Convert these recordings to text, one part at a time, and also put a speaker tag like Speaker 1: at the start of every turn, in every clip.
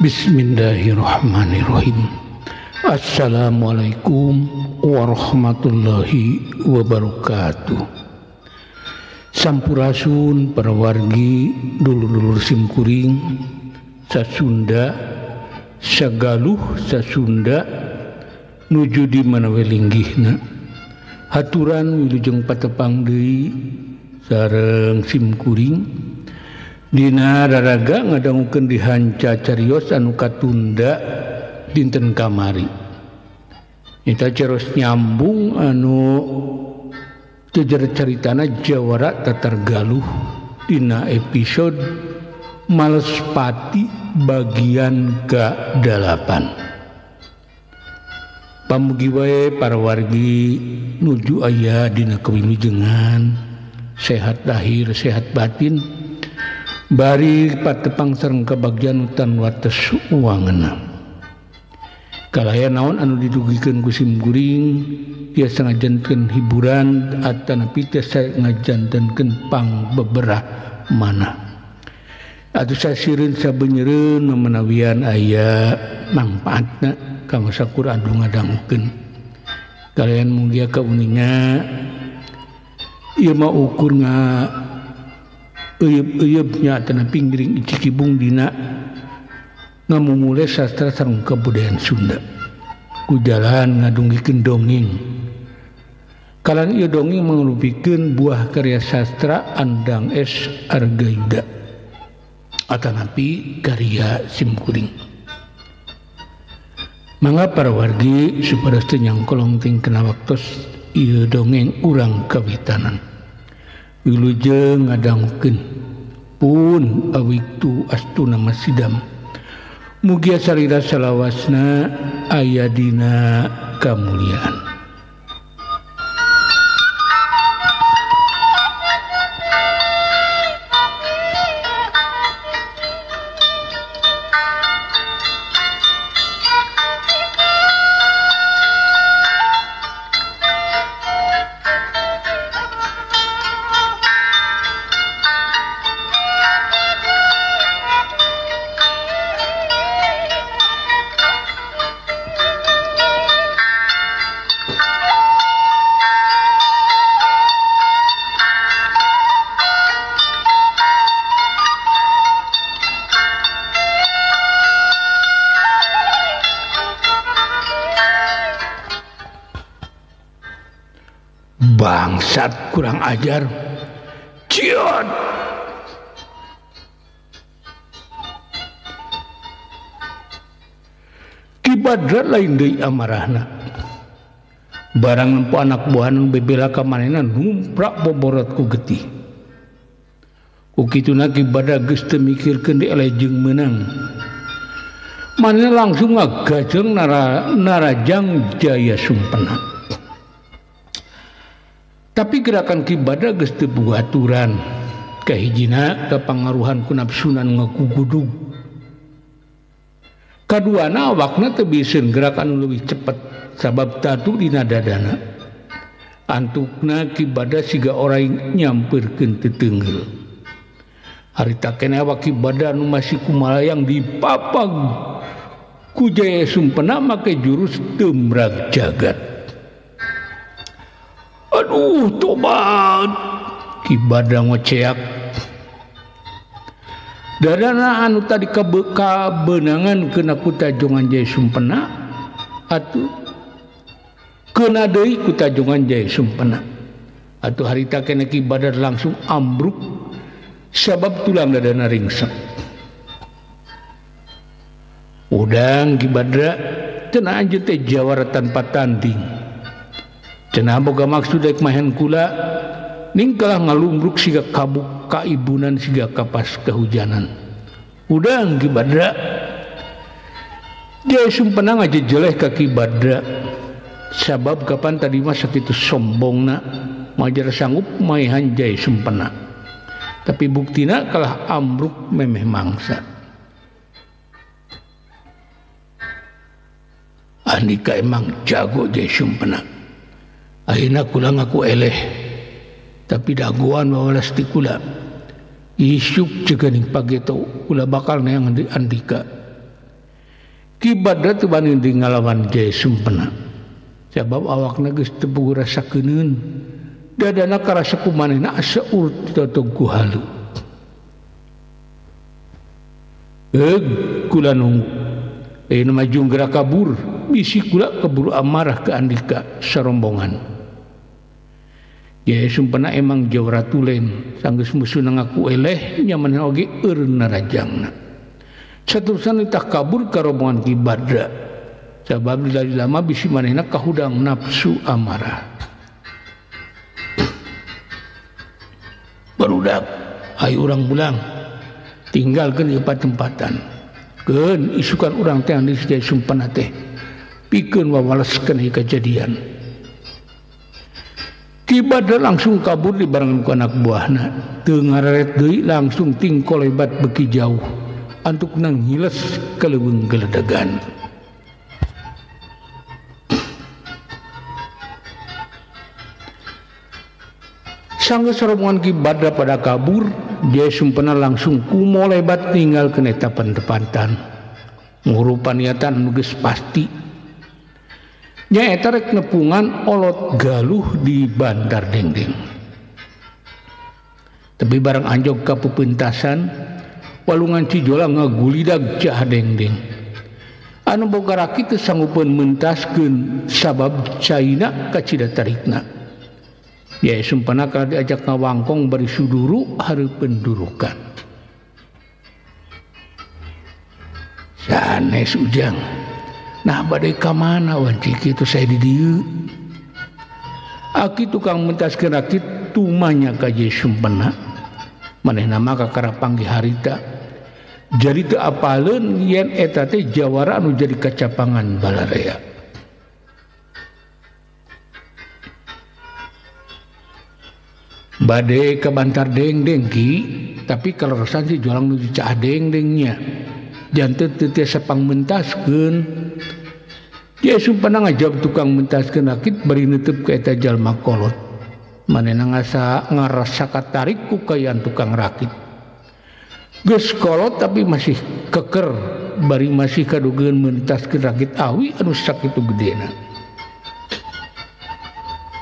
Speaker 1: Bismillahirrahmanirrahim. Assalamualaikum warahmatullahi wabarakatuh. Sampurasun para wargi dulur-dulur simkuring sasunda sagaluh sasunda nuju di manawe linggihna haturan wilujeng patepang deui sareng simkuring dina raraga ngadangukeun dihanca carios anu katunda dinten kamari. Eta ceros nyambung anu jejer caritana Jawara Tatar Galuh dina episode Malespati bagian ke-8. Pamugi wae para wargi nuju aya dina kawilujengan sehat lahir sehat batin bari patepang sareng kabagyan utan wates uangna. Kalaya naon anu didugikeun ku simkuring tiasa ngajankeun hiburan atanapi tiasa ngajantenkeun pangbeberah manah. Atuh sasireun sabeunyereun menawian aya mangpaatna kanggo sakur adu ngadangukeun. Kalian mugia kauninga ieu mah ukur euyeup-euyeup tana pinggiring icikibung dina ngamumule sastra sareng kabudayaan Sunda ku jalan ngadunggikeun dongeng. Kalan ieu dongeng mangrupikeun buah karya sastra Andang S. Argayuda atanapi karya simkuring. Mangga para wargi supados teu nyangkolong ting kana waktos ieu dongeng urang kawitanan. Wilujeng ngadangukeun pun awitu astuna masidam mugia sarira salawasna aya dina kamuliaan. Bangsat kurang ajar. Ciot. Ki Badra lain deui amarahna. Barang nempo anak buahan bebela ka manehna numprak boborot ku getih. Ku kituna Ki Badra geus teu mikirkeun dielejeng meunang. Manehna langsung ngagajeng narajang Jaya Sumpena. Tapi gerakan Ki Badra geus teu buaturan kahijina kapangaruhan ku nafsunan ngakugudug. Kaduana awakna teu biseun gerak anu leuwih cepet sabab tatu dina dadana. Antukna Ki Badra siga orang nyampeurkeun teteungeul. Harita keneh awak Ki Badra anu masih kumalayang dipapag ku Jaya Sumpena make jurus Temrag Jagat. Aduh tobat Ki Badra ngoceak. Dadana anu tadi kabeunangan keuna ku tajongan Jaya Sumpena atuh keuna deui ku tajongan Jaya Sumpena. Atuh harita keneh Ki Badra langsung ambruk sabab tulang dadana ringsek. Udang Ki Badra cenah anjeun teh jawara tanpa tanding. Cenah boga maksud daek mahen kula ningkalah ngalumbruk siga kabuk kaibunan siga kapas kehujanan. Udang Ki Badra Jaya Sumpena ngajejeleh ka Ki Badra sabab kapan tadi mah sakitu sombongna majar sanggup maehan Jaya Sumpena. Tapi buktina kalah ambruk memeh mangsa. Andika emang jago Jaya Sumpena. Akhirnya kula ngaku eleh, tapi daguan wawalas ti kula. Isyuk ceganing pageto kula bakal neang Andika. Ki Badra teu bani ngalawan Jaya Sumpena. Sabab awakna geus teu boga rasakeuneun. Dadana karasa kumanehna seueur totog ku halu. Kula nunggu. Maju gerak kabur, bisi kula keburu amarah ke Andika sarombongan. Jaya Sumpena emang jawara tulen, sanggeus musuhna ngaku eleh nyaman oge eureunna rajangna. Saterusan ditah kabur ka rombongan Ki Badra. Sabab lama bisi manehna kahudang nafsu amarah. Barudak, hai urang bulang, tinggalkeun ieu tempatan. Keun isukan urang teh anu Jaya Sumpena teh pikeun wawaleskeun ieu kejadian. Ki Badra langsung kabur dibarengan ku anak buahna. Teu ngararet deui langsung tingkol lebat beki jauh antukna ngiles ka leuweung geledegan. Sanggeus rombongan Ki Badra pada kabur, Jaya Sumpena langsung kumo lebat ninggalkeun eta pendepatan. Ngurupan niatan anu geus pasti. Nyaeta rek nepungan olot galuh di Bandar Dengdeng. Tapi barang anjog ka pepentasan, walungan Cijola ngagulidag Cah Dengdeng. Anu boga rakit teu sanggupeun mentaskeun sabab caina kacida tarikna. Jaya Sumpena kala diajak ngawangkong bari suduru hareupeun durukan. Sanes ujang. Nah badai ka mana wanci kitu saya di dieu. Aki tukang mentaskeun rakit tumanya ka Jaya Sumpena. Manehna mah kakara panggih harita. Jadi teu apaleun yen eta teh jawara anu jadi kacapangan balarea. Bade ke Bantar Dengdeng ki, tapi kalau resan sih jualan nuju Cah Dengdengnya. Janten teu tiasa pangmentaskeun. Jaya Sumpena ngajawab tukang mentaskeun rakit bari neuteub ka eta jalma kolot. Manehna ngarasa katarik ku kayan tukang rakit. Geus kolot tapi masih keker bari masih kadugeun mentaskeun rakit awi anu sakitu gedena.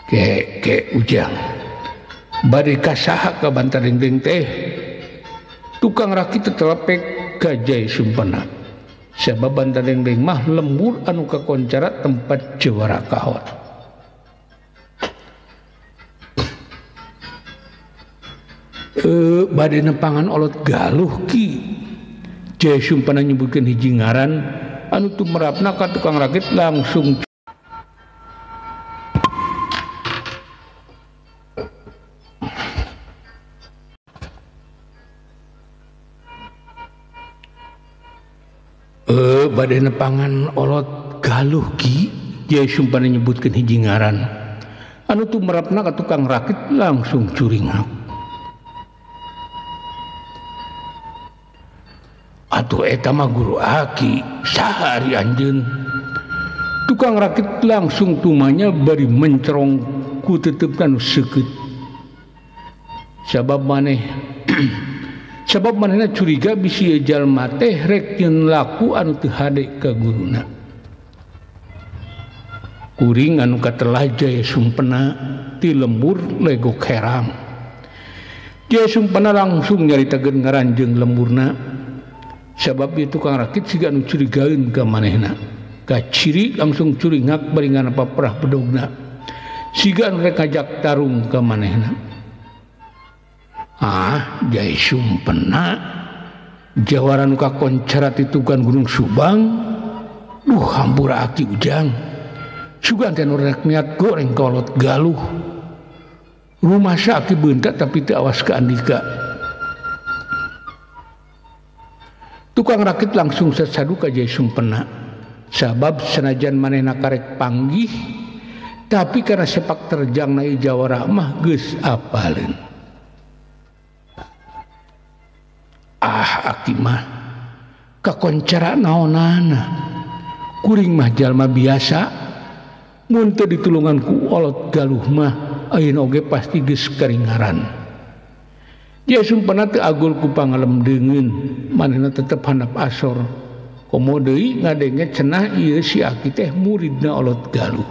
Speaker 1: Ke ujang. Bari kasaha ka Bantar Dengdeng teh tukang rakit tetelepek ka Jaya Sumpena. Sabab Bantar Dengdeng mah lembur anu kakoncara tempat jawara kahot. Bade nepangan olot galuh ki. Jaya Sumpena nyebutkeun hiji ngaran anu tumrapna ka tukang rakit langsung badai nepangan olot galuh ki. Jaya Sumpena nyebutkeun hiji ngaran anu tumrapna ka tukang rakit langsung curingak. Atuh eta mah guru aki saha ari anjeun. Tukang rakit langsung tumanya bari mencerong ku teteupna nu seukeut. Sabab manehna curiga bisi jalma teh rek nyeun laku anu teu hade ka guruna. Kuring anu katelah Jaya Sumpena ti lembur legok herang. Jaya Sumpena langsung nyaritakeun ngaranjeung lemburna. Sabab itu tukang rakit siga anu curigaeun ka manehna. Ka ciri langsung curingak bari ngana paprah bedogna. Siga anu rek ngajak tarung ka manehna. Jaya Sumpena jawara nu kakoncara ti tugan Gunung Subang. Duh hampura aki ujang. Sugan teh nu rek niat goreng kolot galuh. Rumah aki beuntak tapi teu awas ka Andika. Tukang rakit langsung sasadu ka Jaya Sumpena. Sabab senajan manehna karek panggih tapi karena sepak terjangna ieu jawara mah geus apaleun. Aki mah kakoncara naonana. Kuring mah jalma biasa. Mun teu ditulungan ku olot galuh mah ayeuna oge pasti geus karingaran. Jaya Sumpena teu agul ku pangalemdeungeun. Manehna tetep handap asor komo deui ngadenge cenah ieu si Aki teh muridna Olot Galuh.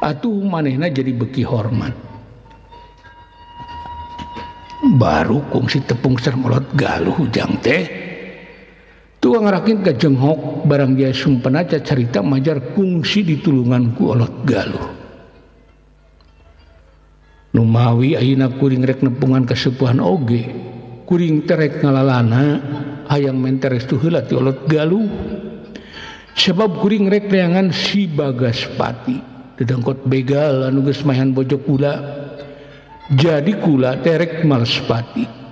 Speaker 1: Atuh manehna jadi beki hormat. Baru kungsi tepung sareng Olot Galuh ujang teh. Tukang rakit kajenghok barang dia sumpena carita majar kungsi ditulungan ku Olot Galuh. Numawi ayeuna kuring rek nepungan kasepuhan oge. Kuring terek ngalalana hayang menterestu heula ti Olot Galuh. Sebab kuring rek neangan si Bagaspati dedengkot begal anu geus mayan bojo kula. Jadi kula terek Malespati.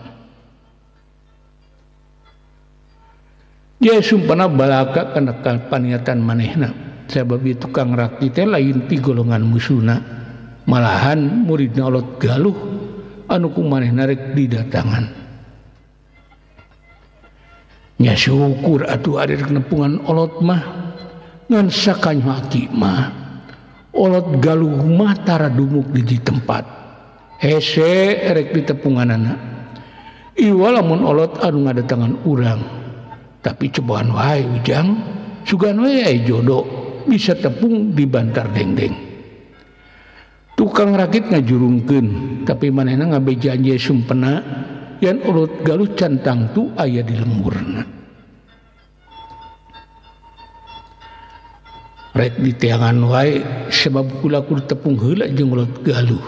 Speaker 1: Dia sumpana balaka kana paniatan manehna. Sebab itu Kang Rakti teh lain ti golongan musuhna. Malahan muridna Olot Galuh anu kumanehna rek didatangan. Nya syukur atuh ari rek nepungan Olot mah ngan sakanyu Aki mah Olot Galuh mah tara dumuk di tempat hese rek ditepunganana. Ieu lamun Olot anu ngadatangan urang tapi cobaan wae ujang sugan wae aya jodoh bisa tepung di bantar dengdeng. Tukang rakit ngajurungkeun tapi manehna ngabejaan je sumpena yan Olot Galuh cantang tu aya di lemurna. Rek diteangan wae sebab kula kudu tepung heula jeung Olot Galuh.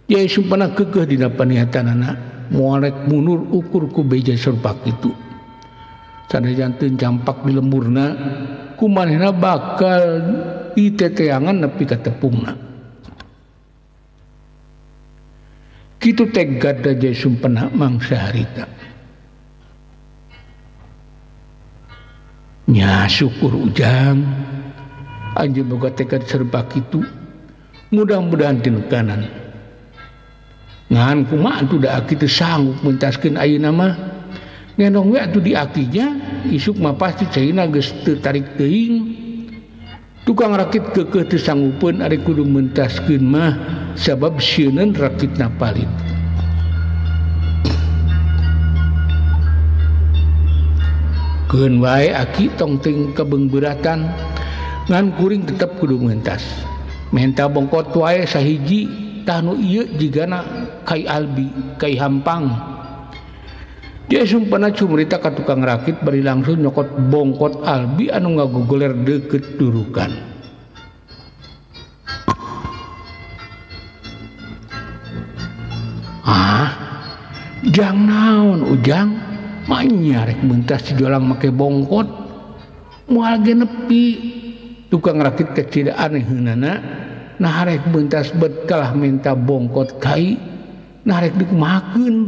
Speaker 1: Ye sumpana keukeuh dina paniatanana moal rek mundur ukur ku beja serupa kitu. Sanajan teu campak di lemurna kumanehna bakal diteteangan nepi ka tepungna. Kitu tegad aja sumpena mangsa harita. Nya syukur ujang anjeun boga tekad serba kitu. Mudah-mudahan tinu kanan. Ngan kumaha atuh da Aki teu sanggup mentaskeun ayeuna mah. Ngendong we atuh di Akinya isuk mah pasti caina geus teu tarik teuing. Tukang rakit keukeuh teu sanggupeun ari kudu mentaskeun mah sabab sieunneun rakitna palit. Keun wae Aki tong teuing kabeungbeuratan ngan kuring tetep kudu mentas. Menta bongkot wae sahiji tah nu ieu jigana Kai Albi, Kai Hampang. Dia sumpana cumrita ka tukang rakit bari langsung nyokot bongkot Albi anu ngagogoler deukeut durukan. Jang naon ujang manya rek mentas si jolang make bongkot moal ge nepi. Tukang rakit kecil aneh heunana nah rek mentas bet kalah minta bongkot Kai nah rek dikumahakeun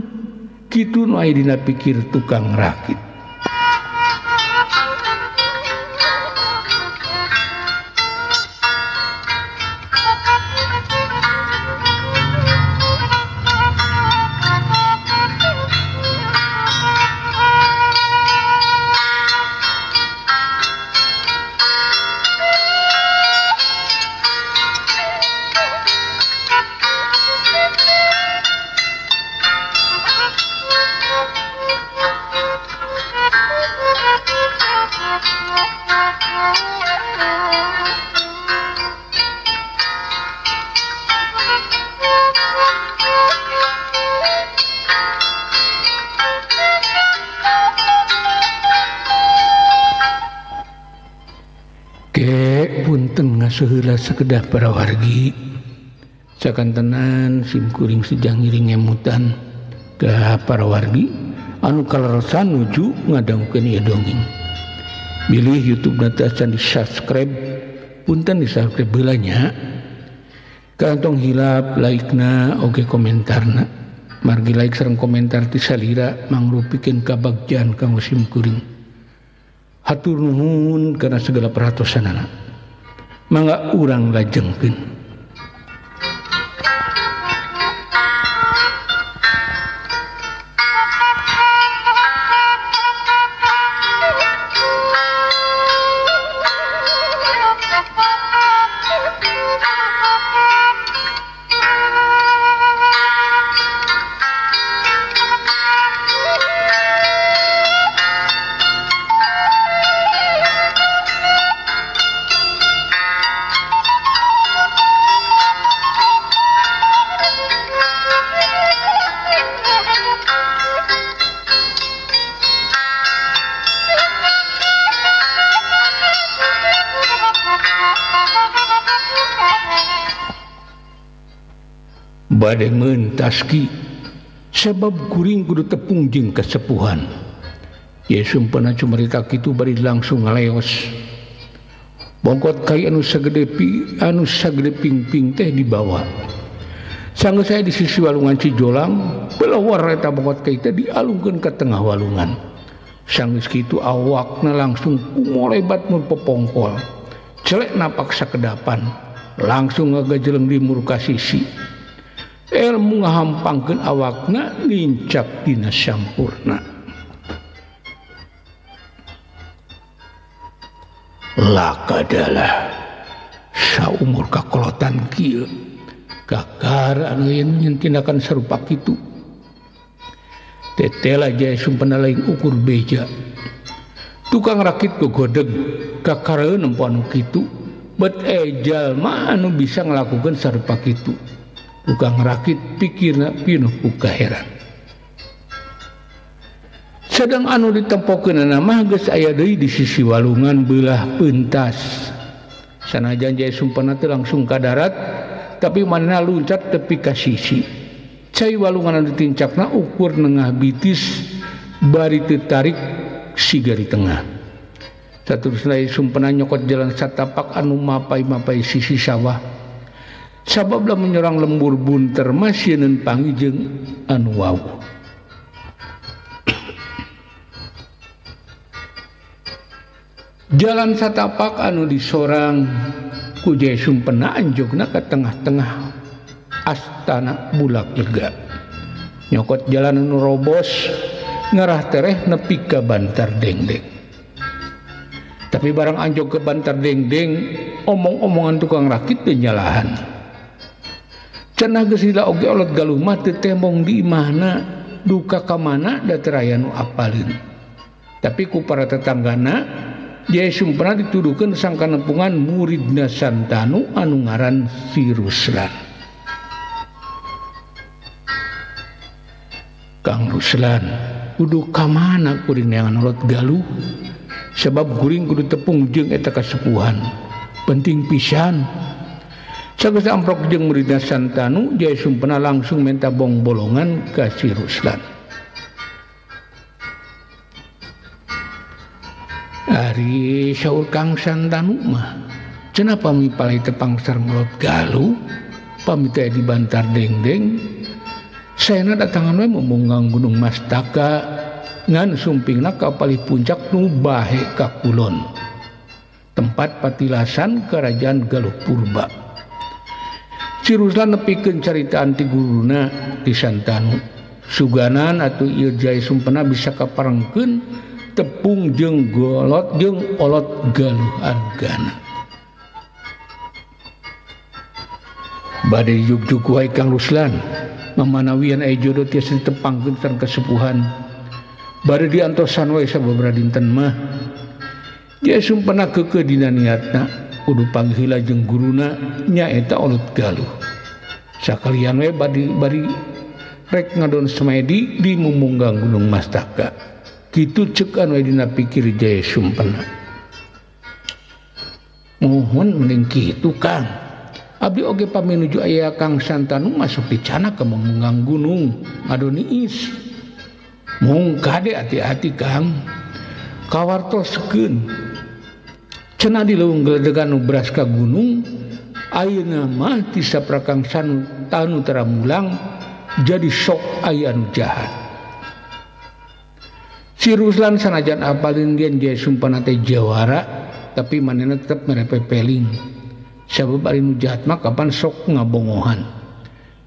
Speaker 1: kitu nu aya dina pikir tukang rakit. Punten ngasuheula sakedah para wargi sakantenan sim kuring sejang ngiring emutan ka para wargi anu kaleresan nuju ngadangkeun ieu dongeng. Bilih YouTube nanti acan di-subscribe punten di-subscribe heula nya. Kantong hilap like-na oge komentarna. Margi like sareng komentar ti salira mangrupikeun kabagjan kanggo sim kuring. Hatur nuhun kana segala perhatosanana. Mangga urang lajengkeun. bade meuntaski sabab kuring kudu tepung jeung kasepuhan. Ye sumpena cumarita kitu bari langsung ngaleos. Bongkot kai anu sagede pingping teh dibawa. Sanggeus saya di sisi walungan Cijolang, pelawar eta bongkot kai teh dialungkeun ka tengah walungan. Sanggeus kitu awakna langsung kumolebat mun popongkol. Celek napak sakedapan, langsung ngagajeleng di murka sisi. Ilmu ngahampangkeun awakna lincak dina sampurna. Lakadalah saumur kakolotan kieu kakara anu yen tindakan sarupa kitu. Tetela jaya sumpena lain ukur beja. Tukang rakit gogodeg kakareun empo anu kitu, bet jalma anu bisa ngalakukeun sarupa kitu. Tukang rakit pikirna pinuh ku kaheran. Sedang anu ditempokeunna mah geus aya deui di sisi walungan beulah pentas. Sanajan jaya sumpena teu langsung ka darat, tapi manehna luncat tepi ka sisi. Cai walungan anu ditincakna ukur nengah bitis bari teu tarik siga di tengah. Saterusna sumpena nyokot jalan satapak anu mapai-mapai sisi sawah. Sabab lamun menyerang lembur bunter masieun pangijeung anu wawuh. Jalan satapak anu disorang ku jaya sumpena anjogna ka tengah-tengah astana bulak lega. Nyokot jalan anu robos ngarah tereh nepi ka Bantar Dengdeng. Tapi barang anjog ke Bantar Dengdeng, omong-omongan tukang rakit teu nyalahan. Cenah geus lila oge olot galuh mah teu tembong di imahna, duka ka mana da teu aya nu apaleun. Tapi ku para tetanggana jaya sumpena dituduhkeun sangka nempungan muridna Santanu anu ngaran Si Ruslan. Kang Ruslan kudu ka mana kuring neangan olot galuh, sebab kuring kudu tepung jeung eta kasepuhan. Penting pisan. Sageus amprok jeung muridna Santanu, jaya sumpena langsung menta bong bolongan ka Si Ruslan. Ari saur Kang Santanu mah cenah pami palai tepangsar ngolot galuh pami teh di Bantar Dengdeng saena datangan we memunggang Gunung Mastaka ngan sumpingna ka palih puncak nu bahe ka kulon tempat patilasan kerajaan Galuh Purba. Si Ruslan nepikeun caritaan ti guruna ti Santanu suganan atuh ieu jaya sumpena bisa kaparengkeun tepung jeung golot jeung olot galuh argana. Bade jugjug wae Kang Ruslan mamanawian aya jodoh tiasa ditepangkeun sareng kasepuhan. Bade diantosan wae sababaraha dinten mah jaya sumpena keukeuh dina niatna kudu panggihila jeung guruna nyaeta olot galuh. Sakalian wae bari rek ngadon semedi di mumunggang Gunung Mastaka. Kitu ceuk anu dina pikir jaya sumpena. Mohon mending kitu Kang. Abdi oge paminuju aya Kang Santanu masuk di cana ke memunggang gunung ngadoniis. Mung kade hati-hati Kang. Kawartoskeun. Cenah di leuweung geledegan nu beras ka gunung, ayeuna mah ti saprakang Santanu taramulang jadi sok aya anu jahat. Si Ruslan sanajan apalin gen jaya sumpena teh jawara, tapi manehna tetep merepepeling. Sabab ari nu jahat mah kapan sok ngabongohan.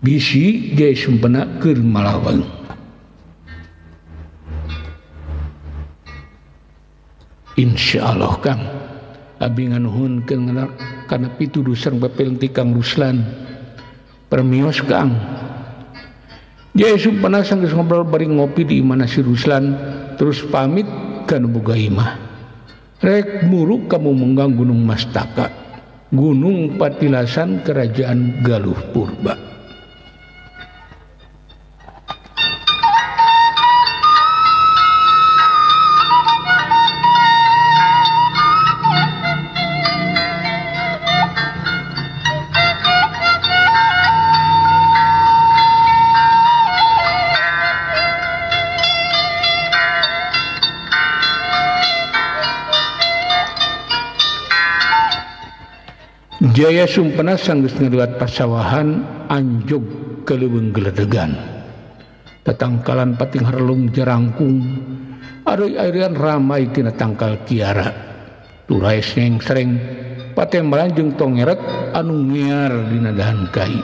Speaker 1: Bisi jaya sumpena keur malaweung. Insyaallah Kang, abdi nganuhunkeun kana pituduh sareng pepeling ti Kang Ruslan. Permios Kang. Jaya sumpena sanggeus ngobrol bari ngopi di imahna Si Ruslan. Terus pamit ka nu boga imah. Rek muru ka mumunggang Gunung Mastaka, gunung patilasan kerajaan Galuh Purba. Jaya Sumpena sanggeus ngaliwat pasawahan anjog keleuweung geledegan. Tatangkalan pating harlung jarangkung ari-arian ramai tina tangkal kiara. Turai seng-sreng patembalan jeung tongeret anu ngear dina dahan kai.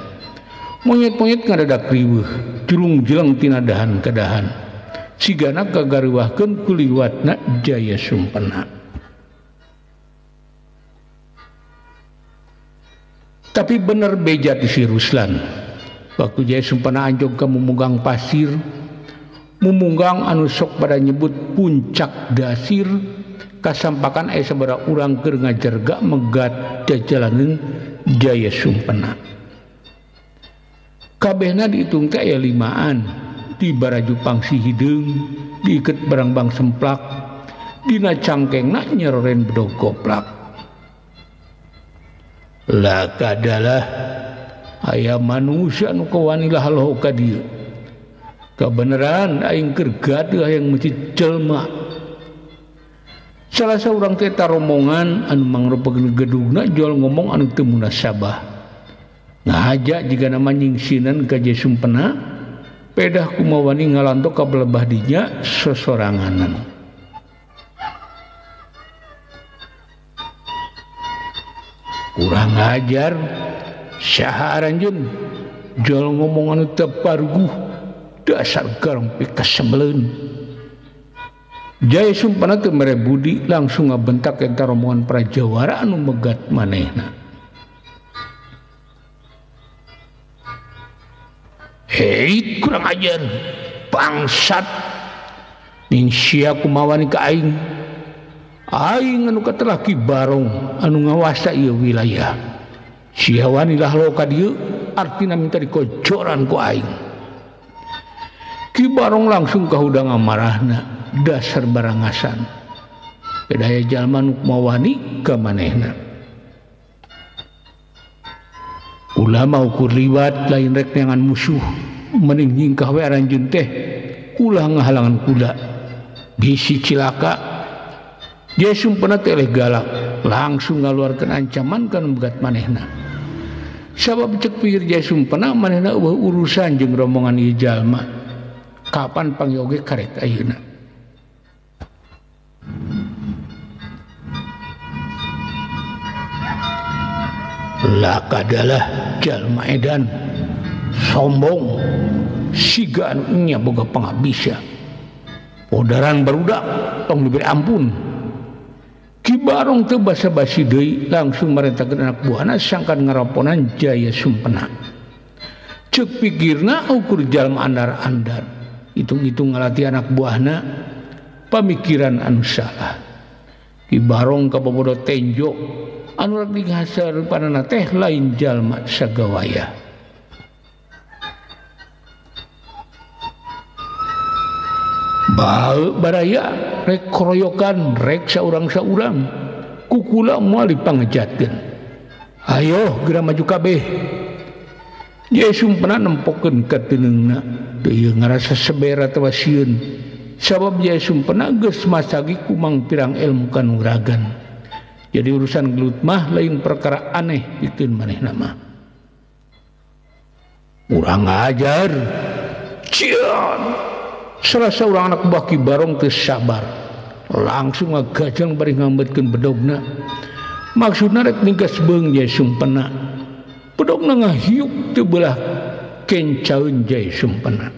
Speaker 1: Monyet-monyet ngadadak riweuh julung-jeleng tina dahan ka dahan. Sigana kagaruwahkeun ku liwatna Jaya Sumpena. Tapi bener beja di si Ruslan. Waktu Jaya Sumpena anjog ka mumunggang pasir, mumunggang anu sok pada nyebut puncak dasir, kasampakan aya sabaraha urang keur ngajarga megat jajalaneun Jaya Sumpena. Kabehna diitung teh aya 5an, di baraju pangsi hideung, diiket barang bang semplak, dina cangkengna nyeroren bedog goplak. Lah kadalah aya manusia anu kawani lahaloh ka dieu. Kabeneran aing keur gaduh hayang meucit jelema. Salah saurang teh rombongan anu mangrupakeun gedugna jual ngomong anu teu munasabah. Ngahaja jigana manyingsinan ka Jaya Sumpena, pedah kumawani ngalantok ka belebah dinya sosoranganan. Kurang ajar saha aranjeun jual ngomong anu teu paruguh, dasar garong pikasebeleun. Jaya Sumpena teu mere budi langsung ngabentak eta rombongan prajawara anu megat manehna. Hei kurang ajar bangsat, ning sia kumawani ka aing. Aing anu katelah Ki Barong anu ngawasa ieu wilayah. Sia wani lahlo ka dieu artina minta dikocoran ku aing. Ki Barong langsung kahudang amarahna, dasar barangasan. Pedaya jalma nu mawani ka manehna. Ulah mau ukur liwat lain rek neangan musuh, mending nyingkah we aranjeun teh ulah ngahalangan kula. Bisi cilaka. Jaya Sumpena teh galak, langsung ngaluarkeun ancaman kana begat manehna. Sabab cek pikir Jaya Sumpena manehna eueuh urusan jeung rombongan ieu jalma. Kapan pangyoge karet ayeuna. Lah kadalah jalma edan sombong siga anu nya boga pangabisa. Podaran barudak tong diberi ampun. Ki Barong teu basa-basi deui langsung marentakeun anak buahna sangkan ngaraponan Jaya Sumpena. Ceuk pikirna ukur jalma andar-andar, hitung-hitung ngalati anak buahna pamikiran anu salah. Ki Barong kabobodo tenjo anu rek dihasareupana teh lain jalma sagawaya. Bae baraya rek koroyokan rek saurang-saurang kukula moal dipangejatkeun. Ayo geura maju kabeh. Jaya Sumpena nempokeun ka teuningna teu ngarasa sebera atawa sieun. Sabab Jaya Sumpena geus masagi kumang pirang ilmu kanuragan. Jadi urusan gelut mah lain perkara aneh pikeun manehna mah. Urang ajar. Cian. Salah seorang anak buah Ki Barong teu sabar, langsung ngagajang bari ngambetkeun bedogna. Maksudna rek ningkas beung Jaya Sumpena. Bedogna ngahiuk teu beulah kencaeun Jaya Sumpena.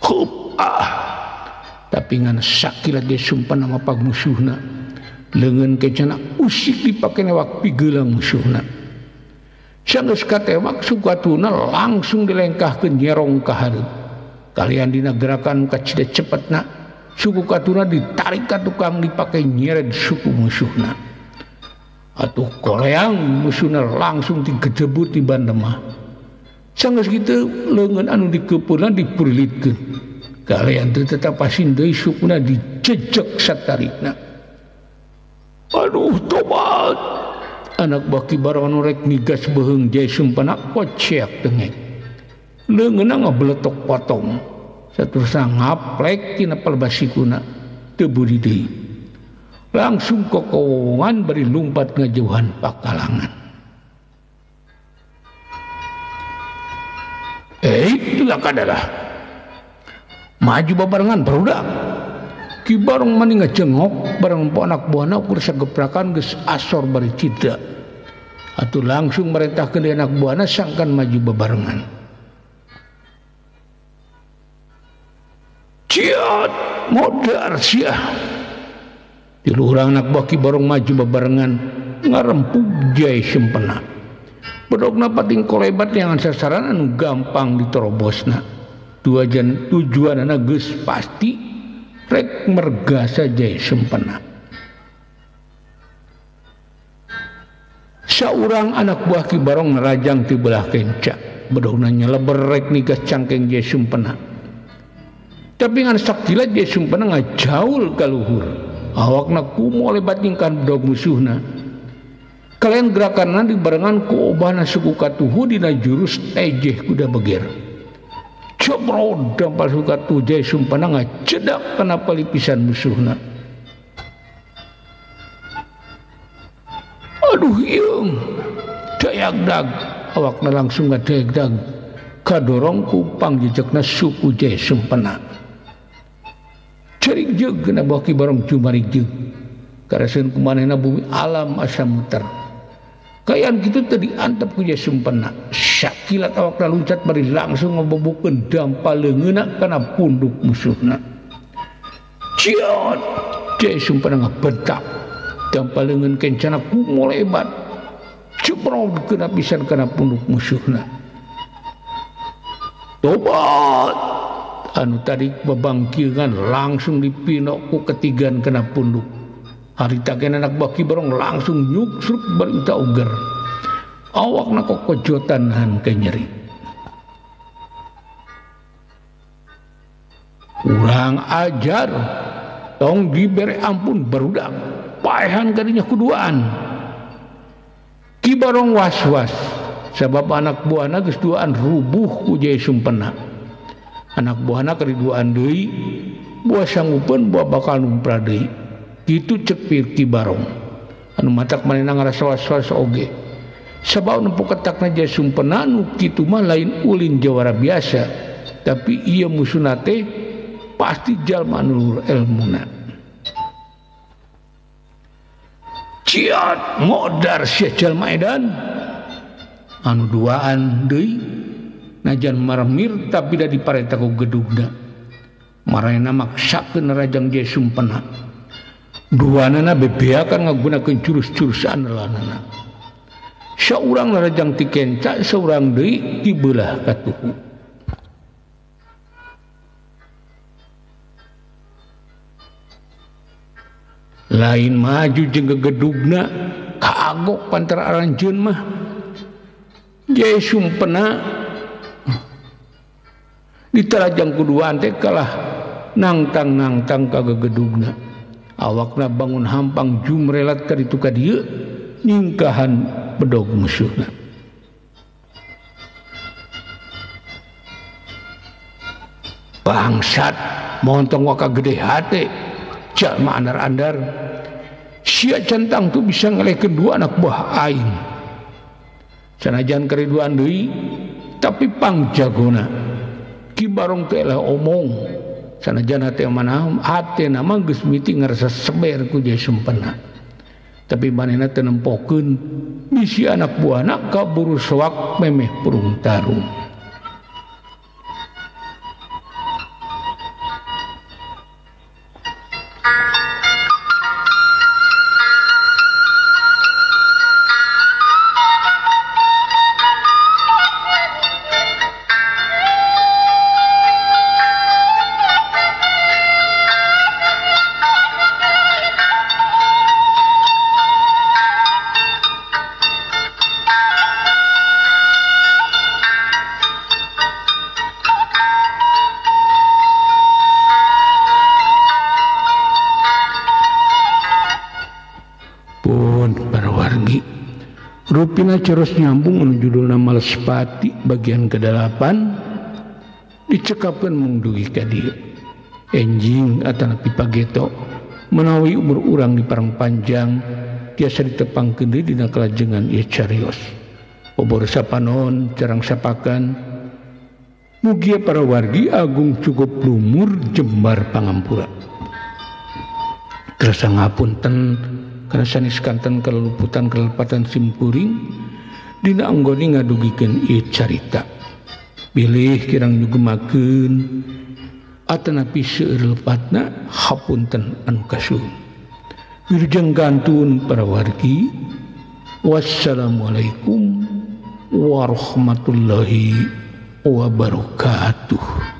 Speaker 1: Hup tapi ngan sakila Jaya Sumpena mapag musuhna. Leungeun kecana usik dipake newak pigeulang musuhna. Sanggeus katewak sukatuna langsung dilengkahkeun nyerong ka hareup. Kalian dina gerakan kacida cepetna suku katuna ditarik ka tukang dipake nyered suku musuhna. Atuh koleang musuhna langsung digedebut di bandemah. Sanggeus kitu leungeun anu dikeupurna dipurlitkeun. Kalian teu tetep pasin deui sukuna dijejeg satarikna. Aduh tobat. Anak buah Ki Barong anu rek migas beheung Jaya Sumpena koceak dengek. Leungeunna ngabeletok potong. saterusna ngaplek tina palbasikuna teu budi deui. Langsung ke kowongan bari lumpat ngajauhan pakalangan. Itulah kadalah maju babarengan barudak. Ki Barong mani ngajengok bareng anak buahna ukur sageprakan geus asor bari cida. Atuh langsung merintahkeun anak buahna sangkan maju babarengan. Ciat modar sia. Tilu urang anak buah Ki Barong maju babarengan ngarempug jai sempena. Bedogna pating kolebat yang sasaran anu gampang diterobosna. Tujuanna geus pasti rek merga saja sempena. Saurang anak buah Ki Barong nerajang ti belah kenca. Bedogna nyeleber rek nigas cangkeng jai sempena. Tapi ngan sakilat jai sempena ngajaul ka luhur. Awakna kumo lebat nyingkan bedog musuhna. Kalian gerakanna dibarengan ku obahna suku katuhu dina jurus ejeh kuda beger. Cobrod dampal suku katuhu jai sempena ngacedak kana palipisan musuhna. Aduh ieu dayagdag awakna langsung ngadayagdag kadorong ku pangjejakna suku jai sempena. Carik jeug kena buah Ki Barong cumarik jeug. Karaseun kumanehna bumi alam asa muter. Kayaan kitu teu diantep ku jai sempena. Sakilat awakna luncat bari langsung ngabobokeun dampal leungeuna kana punduk musuhna. Ciot jai sempena ngabentak. Dampal leungeun kencana kumo lebat. Cebrod kena pisan kana punduk musuhna. Tobat anu tadi babangkieuan langsung dipinok ku ketigan kena punduk. Harita kena anak buah Ki Barong langsung nyuksruk barinta uger. Awakna kokojotan han kenyeri. Urang ajar tong dibere ampun barudak. Paehan kadinya kuduaan. Ki Barong was-was sabab anak buahna geus duaan rubuh ku jai sempena. Anak buahna kariduaan deui, buah sanggupeun buah bakal numpra deui. Kitu cek Ki Barong. Anu matak manehna ngarasa was-was oge. Sabab nempo ketakna jai sempena nu kitu mah lain ulin jawara biasa, tapi ieu musuhna teh pasti jalma anu luhur elmuna. Ciat modar sia jalma edan anu duaan deui najan marmir tapi da diparenta ku gedugna. Marana maksakeun rajang jai sempena. Duanana bebeakan ngagunakeun jurus-jurus andalanana. Saurang rajang ti kenca, saurang deui ti beulah katuhu. Lain maju jeung gegedugna kaagok pantara aranjeun mah. Jai sempena ditarajang kuduaan teh kalah nangtang-nangtang ka gegedugna. Awakna bangun hampang jumrelat ka ditu ka dieu nyingkahan bedog musuhna. Bangsat montong waka gede hate jalma andar-andar. Sia centang tu bisa ngelehkeun dua anak buah aing. Sanajan kariduan deui tapi pangjagona Ki Barong teh lah omong. Sanajan hate manah hatena mah geus miti ngarasa seber ku jai sempena. Tapi manehna teu nempokeun bisi anak buahna kaburu soak memeh purung tarung. Rupina ceros nyambung menuju judulna Malespati bagian ke-8 dicekapan mengdugi ka dieu enjing atanapi pageto menawi umur urang di parang panjang tiasa ditepangkeun deui dina kalajengan ieu carios obor sapanon carang sapakan mugia para wargi agung cukup lumur jembar pangampura terasa ngapunten kana sanes kanten kaluluputan kalepatan simkuring dina anggone ngadugikeun ieu carita bilih kirang nyugemakeun atanapi seueur lepatna hapunten anu kasuhun wilujeng gantun para wargi wassalamualaikum warahmatullahi wabarakatuh.